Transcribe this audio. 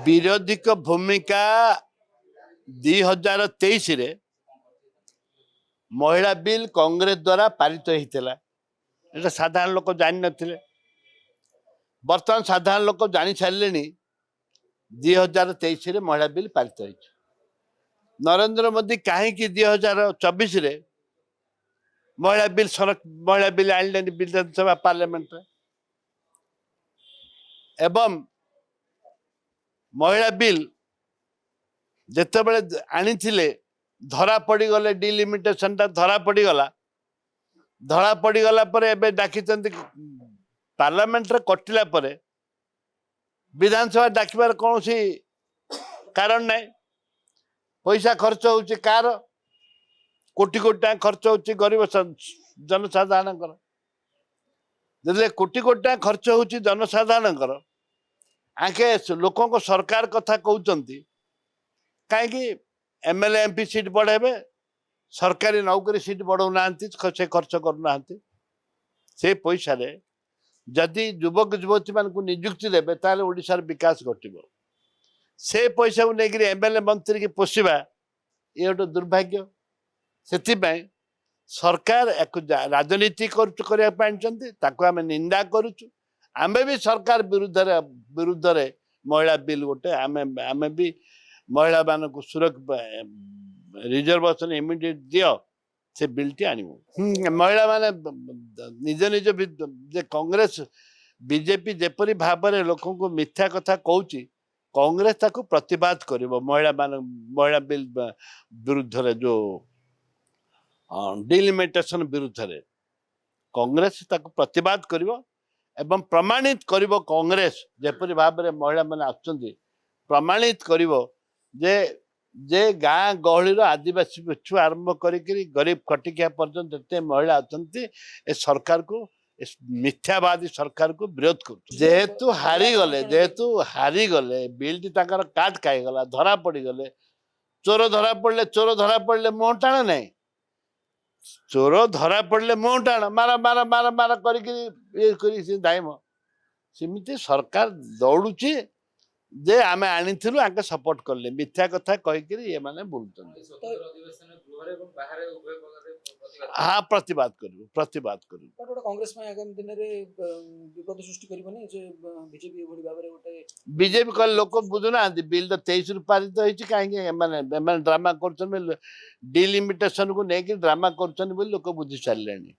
विरोधी को भूमिका 2023 रे महिला बिल कांग्रेस द्वारा पारित होता है। साधारण लोक जान नथिले, बर्तमान साधारण लोक जानी सारे 2023 रे महिला बिल पारित हो। नरेंद्र मोदी कहीं 2024 रे महिला बिल आने विधानसभा पार्लियामेंट एवं महिला बिल जिते बड़े आनी धरा पड़गले डिलिमिटेशन धरा पड़गला पर एबे डाकी पार्लियामेंट रे कटिला पर विधानसभा डाकिबार कौन सी कारण नहीं। पैसा खर्च होची कार कोटी कोटी टाका खर्च होची गरीब जनसाधारण जब कोटी कोटी टाका खर्च होची जनसाधारण आखे लोकों को सरकार कथा कहते कहीं एमएलए एमपी सीट बढ़ेबे सरकारी नौकरी सीट बढ़ाऊना से खर्च करना से पैसा रे जदि युवक युवती मान निजुक्ति देवे ताले ओडिशार विकास घटिबो। से पैसा को लेकर एमएलए मंत्री की पोषिबा ये गोटे दुर्भाग्य। से सरकार एक राजनीति आम निंदा करुचु। आमे भी सरकार विरुद्ध रे महिला बिल गोटे आमे भी महिला मान को सुरक्षा रिजर्वेशन इमिडिएट दियो से बिल टी आनिबो। महिला माने निज निज जे कांग्रेस बीजेपी जेपरी भाव में लोक को मिथ्या कथा कहूची कांग्रेस ताकू प्रतिवाद करिवो। महिला बिल विरुद्ध रे जो डिलिमिटेशन विरुद्ध रे कांग्रेस ताकू प्रतिवाद करिवो एवं प्रमाणित करिवो। कांग्रेस जेपरी भाव में महिला माने आछंती प्रमाणित करिवो जे गाँ गहली आदिवासी पिछू आरंभ करी गरीब खटिकिया पर्यंत एते महिला अछंती ए सरकार को मिथ्यावादी सरकार को विरोध कर जेहेतु हारी गले बिल टी ताकर काट खाई गला धरा पड़ी गले चोर धरा पड़ले मुंह टाण नहीं चोर धरा पड़ले मुंह टाण मारा मारा मारा मारा करी दायम सेमिति सरकार दौड़ुची जे आमे आनिथिलु आके सपोर्ट करले मिथ्या कथा कहिकरी ये माने बोलतन। हाँ प्रतिवाद करू कांग्रेस में आगामी दिन रे विपद सृष्टि करबनी जे बीजेपी एभली भाबरे गोटे बीजेपी कल लोक बुझुना बिल तो 23 रु पारित होइछि काहे माने ड्रामा करछन डिलिमिटेशन को नेकी ड्रामा करछन बोली लोक बुझी सारलेनी।